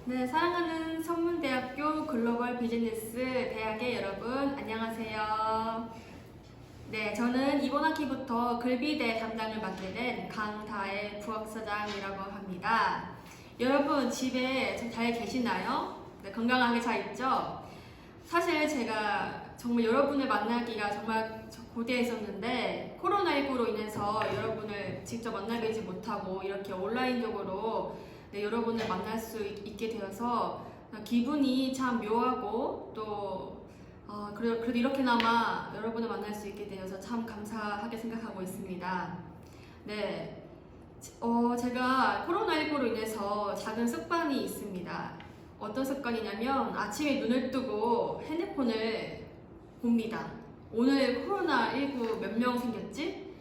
네, 사랑하는 선문대학교 글로벌 비즈니스 대학의 여러분, 안녕하세요. 네, 저는 이번 학기부터 글비대 담당을 맡게 된 강다혜 부학사장이라고 합니다. 여러분, 집에 잘 계시나요? 네, 건강하게 잘 있죠? 사실 제가 정말 여러분을 만나기가 정말 고대했었는데 코로나19로 인해서 여러분을 직접 만나뵈지 못하고 이렇게 온라인적으로 여러분을 만날 수 있게 되어서 기분이 참 묘하고 또 그래도 이렇게나마 여러분을 만날 수 있게 되어서 참 감사하게 생각하고 있습니다. 네, 제가 코로나19로 인해서 작은 습관이 있습니다. 어떤 습관이냐면 아침에 눈을 뜨고 핸드폰을 봅니다. 오늘 코로나19 몇 명 생겼지?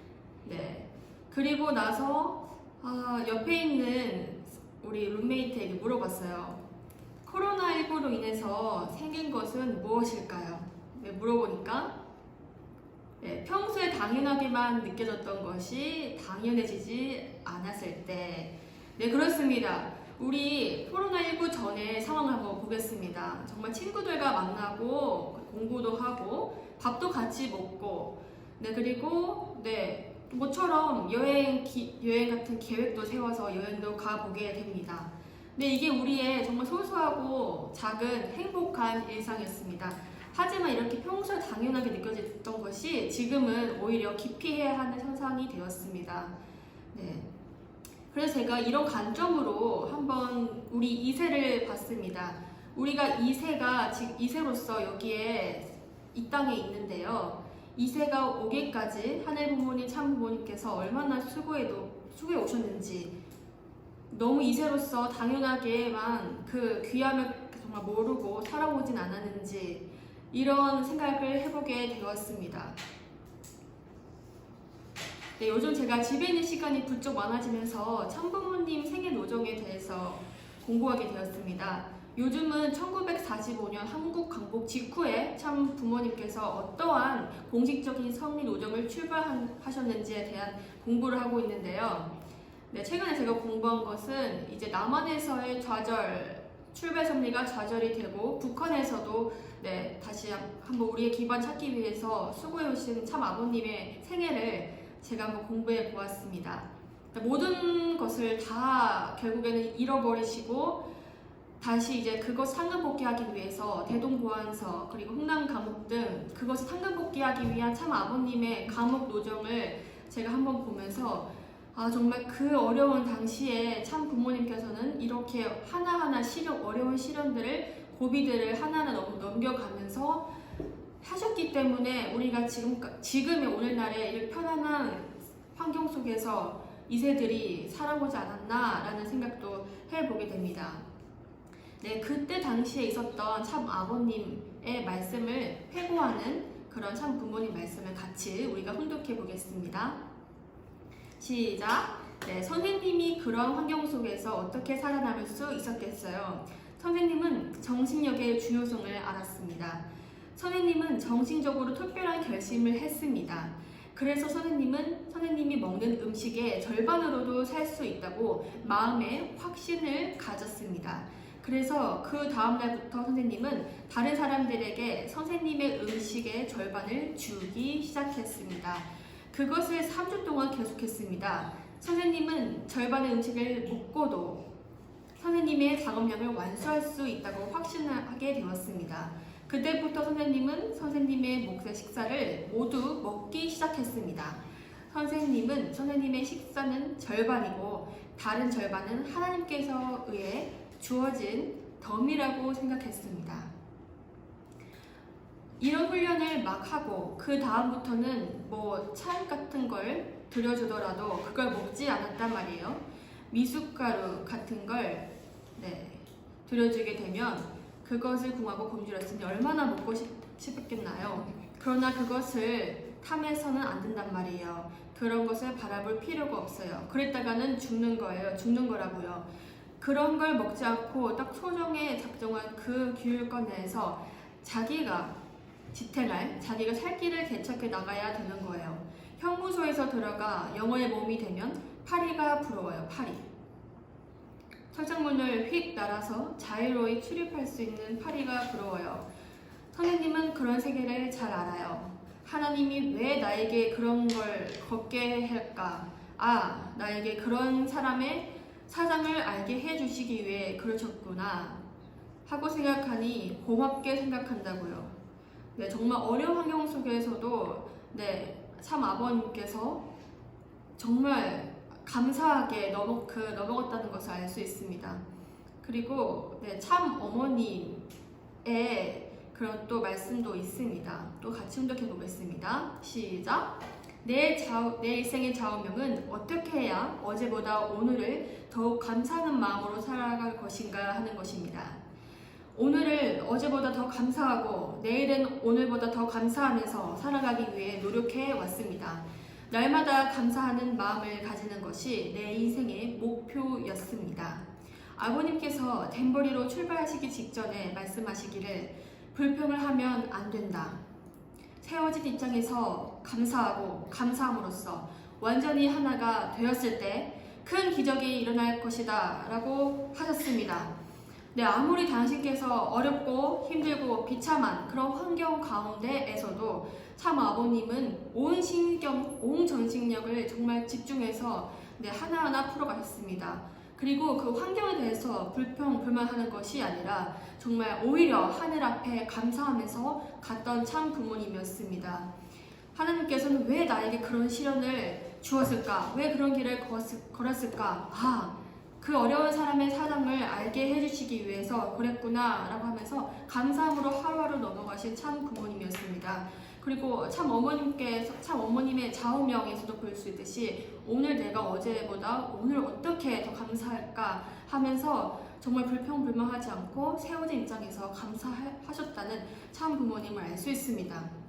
네. 그리고 나서 옆에 있는 우리 룸메이트에게 물어봤어요. 코로나19로 인해서 생긴 것은 무엇일까요? 네, 물어보니까 평소에 당연하게만 느껴졌던 것이 당연해지지 않았을 때. 네, 그렇습니다. 우리 코로나19 전에 상황을 한번 보겠습니다. 정말 친구들과 만나고 공부도 하고 밥도 같이 먹고 그리고 모처럼 여행 같은 계획도 세워서 여행도 가보게 됩니다. 이게 우리의 정말 소소하고 작은 행복한 일상이었습니다. 하지만 이렇게 평소에 당연하게 느껴졌던 것이 지금은 오히려 기피해야 하는 현상이 되었습니다. 네. 그래서 제가 이런 관점으로 한번 우리 2세를 봤습니다. 우리가 2세로서 여기에 이 땅에 있는데요. 2세가 오기까지 하늘 부모님, 참 부모님께서 얼마나 수고해 오셨는지, 너무 2세로서 당연하게만 그 귀함을 정말 모르고 살아오진 않았는지 이런 생각을 해보게 되었습니다. 네, 요즘 제가 집에 있는 시간이 부쩍 많아지면서 참부모님 생애 노정에 대해서 공부하게 되었습니다. 요즘은 1945년 한국 강복 직후에 참 부모님께서 어떠한 공식적인 섭리 노정을 출발하셨는지에 대한 공부를 하고 있는데요. 네, 최근에 제가 공부한 것은 이제 남한에서의 출발 섭리가 좌절이 되고 북한에서도 다시 한번 우리의 기반 찾기 위해서 수고해 오신 참 아버님의 생애를 제가 한번 공부해 보았습니다. 모든 것을 다 결국에는 잃어버리시고 다시 이제 그것 상급복귀하기 위해서 대동보안서 그리고 흥남 감옥 등 그것을 상급복귀하기 위한 참 아버님의 감옥 노정을 제가 한번 보면서 정말 그 어려운 당시에 참 부모님께서는 이렇게 하나하나 어려운 시련들을 고비들을 하나하나 넘겨가면서 하셨기 때문에 우리가 지금의 오늘날의 이 편안한 환경 속에서 2세들이 살아오지 않았나라는 생각도 해보게 됩니다. 네, 그때 당시에 있었던 참 아버님의 말씀을 회고하는 그런 참 부모님 말씀을 같이 우리가 훈독해 보겠습니다. 시작! 네, 선생님이 그런 환경 속에서 어떻게 살아남을 수 있었겠어요? 선생님은 정신력의 중요성을 알았습니다. 선생님은 정신적으로 특별한 결심을 했습니다. 그래서 선생님이 먹는 음식의 절반으로도 살 수 있다고 마음에 확신을 가졌습니다. 그래서 그 다음날부터 선생님은 다른 사람들에게 선생님의 음식의 절반을 주기 시작했습니다. 그것을 3주 동안 계속했습니다. 선생님은 절반의 음식을 먹고도 선생님의 작업량을 완수할 수 있다고 확신하게 되었습니다. 그때부터 선생님은 선생님의 몫의 식사를 모두 먹기 시작했습니다. 선생님의 식사는 절반이고 다른 절반은 하나님께서 의해 주어진 덤이라고 생각했습니다. 이런 훈련을 막 하고 그 다음부터는 차 같은 걸 들여주더라도 그걸 먹지 않았단 말이에요. 미숫가루 같은 걸 들여주게 되면 그것을 궁하고 굶주렸으니 얼마나 먹고 싶었겠나요? 그러나 그것을 탐해서는 안 된단 말이에요. 그런 것을 바라볼 필요가 없어요. 그랬다가는 죽는 거라고요. 그런 걸 먹지 않고 딱 소정에 작정한 그 교육권 내에서 자기가 살 길을 개척해 나가야 되는 거예요. 형무소에서 들어가 영어의 몸이 되면 파리가 부러워요. 파리. 철장문을 휙 날아서 자유로이 출입할 수 있는 파리가 부러워요. 선생님은 그런 세계를 잘 알아요. 하나님이 왜 나에게 그런 걸 걷게 할까? 아, 나에게 그런 사람의 사장을 알게 해주시기 위해 그러셨구나 하고 생각하니 고맙게 생각한다고요. 네, 정말 어려운 환경 속에서도 참 아버님께서 정말 감사하게 넘어갔다는 것을 알 수 있습니다. 그리고 참 어머님의 그런 또 말씀도 있습니다. 또 같이 훈독해 보겠습니다. 시작! 내 일생의 좌우명은 어떻게 해야 어제보다 오늘을 더욱 감사하는 마음으로 살아갈 것인가 하는 것입니다. 오늘을 어제보다 더 감사하고 내일은 오늘보다 더 감사하면서 살아가기 위해 노력해 왔습니다. 날마다 감사하는 마음을 가지는 것이 내 인생의 목표였습니다. 아버님께서 덴버리로 출발하시기 직전에 말씀하시기를 불평을 하면 안 된다. 세워진 입장에서 감사하고 감사함으로써 완전히 하나가 되었을 때 큰 기적이 일어날 것이다 라고 하셨습니다. 아무리 당신께서 어렵고 힘들고 비참한 그런 환경 가운데에서도 참 아버님은 온 전식력을 정말 집중해서 하나하나 풀어가셨습니다. 그리고 그 환경에 대해서 불만하는 것이 아니라 정말 오히려 하늘 앞에 감사하면서 갔던 참 부모님이었습니다. 하나님께서는 왜 나에게 그런 시련을 주었을까? 왜 그런 길을 걸었을까? 그 어려운 사람의 사정을 알게 해주시기 위해서 그랬구나 라고 하면서 감사함으로 하루하루 넘어가신 참 부모님이었습니다. 그리고 참 어머님의 좌우명에서도 볼 수 있듯이 오늘 내가 어제보다 오늘 어떻게 더 감사할까 하면서 정말 불평불만하지 않고 세워진 입장에서 감사하셨다는 참 부모님을 알 수 있습니다.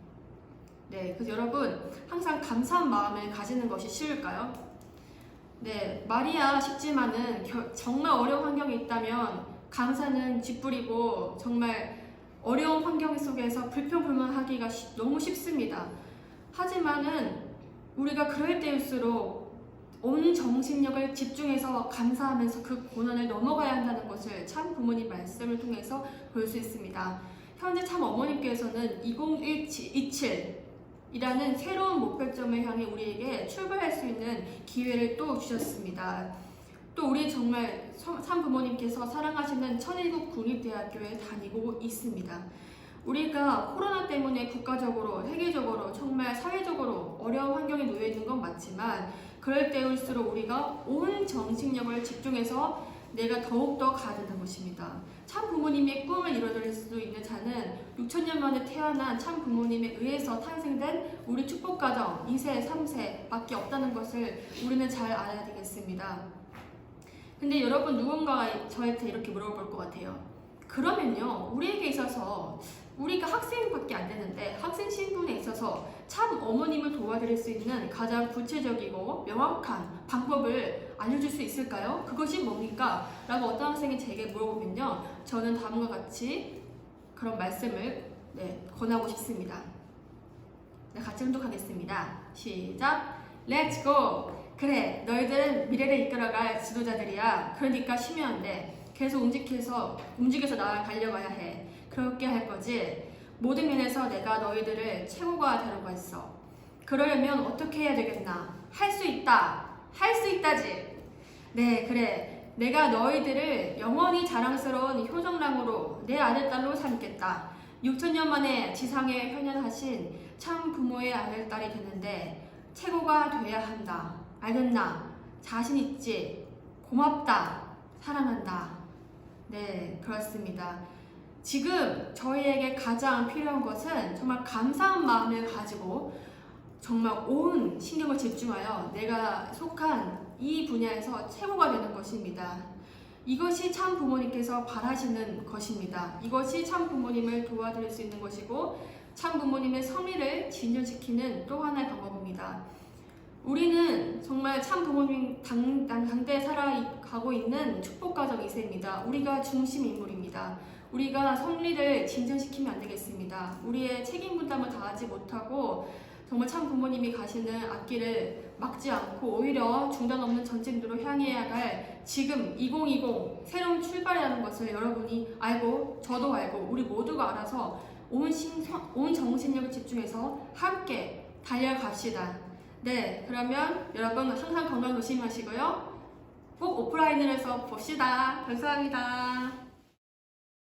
그래서 여러분 항상 감사한 마음을 가지는 것이 쉬울까요? 말이야 쉽지만은 정말 어려운 환경이 있다면 감사는 쥐뿌리고 정말 어려운 환경 속에서 불평불만하기가 너무 쉽습니다. 하지만은 우리가 그럴 때일수록 온 정신력을 집중해서 감사하면서 그 고난을 넘어가야 한다는 것을 참 부모님 말씀을 통해서 볼 수 있습니다. 현재 참 어머님께서는 2027 이라는 새로운 목표점을 향해 우리에게 출발할 수 있는 기회를 또 주셨습니다. 또 우리 정말 참 부모님께서 사랑하시는 천일국 국립대학교에 다니고 있습니다. 우리가 코로나 때문에 국가적으로, 세계적으로, 정말 사회적으로 어려운 환경에 놓여 있는 건 맞지만 그럴 때일수록 우리가 온 정신력을 집중해서 내가 더욱더 가야 된다는 것입니다. 참 부모님의 꿈을 이뤄낼 수 있는 자는 6천년 만에 태어난 참 부모님에 의해서 탄생된 우리 축복가정 2세, 3세 밖에 없다는 것을 우리는 잘 알아야 되겠습니다. 근데 여러분 누군가가 저한테 이렇게 물어볼 것 같아요. 그러면요 우리에게 있어서 우리가 학생밖에 안 되는데 학생 신분에 있어서 참 어머님을 도와드릴 수 있는 가장 구체적이고 명확한 방법을 알려줄 수 있을까요? 그것이 뭡니까? 라고 어떤 학생이 제게 물어보면요 저는 다음과 같이 그런 말씀을 권하고 싶습니다. 같이 훈독하겠습니다. 시작! Let's go! 그래 너희들은 미래를 이끌어갈 지도자들이야. 그러니까 쉬면 안 돼. 계속 움직여서 나아가려고 해. 그렇게 할 거지. 모든 면에서 내가 너희들을 최고가 되려고 했어. 그러려면 어떻게 해야 되겠나? 할 수 있다. 할 수 있다지. 그래. 내가 너희들을 영원히 자랑스러운 효정랑으로 내 아들딸로 삼겠다. 6천년 만에 지상에 현현하신 참 부모의 아들딸이 됐는데 최고가 돼야 한다. 알겠나? 자신 있지? 고맙다. 사랑한다. 그렇습니다. 지금 저희에게 가장 필요한 것은 정말 감사한 마음을 가지고 정말 온 신경을 집중하여 내가 속한 이 분야에서 최고가 되는 것입니다. 이것이 참 부모님께서 바라시는 것입니다. 이것이 참 부모님을 도와드릴 수 있는 것이고 참 부모님의 성의를 진전시키는 또 하나의 방법입니다. 우리는 정말 참 부모님 당대에 살아가고 있는 축복가정 2세입니다. 우리가 중심 인물입니다. 우리가 성리를 진전시키면 안 되겠습니다. 우리의 책임 분담을 다하지 못하고 정말 참 부모님이 가시는 앞길을 막지 않고 오히려 중단 없는 전진으로 향해야 할 지금 2020 새로운 출발이라는 것을 여러분이 알고 저도 알고 우리 모두가 알아서 온 정신력을 집중해서 함께 달려갑시다. 네, 그러면 여러분 항상 건강 조심하시고요. 꼭 오프라인으로 해서 봅시다. 감사합니다.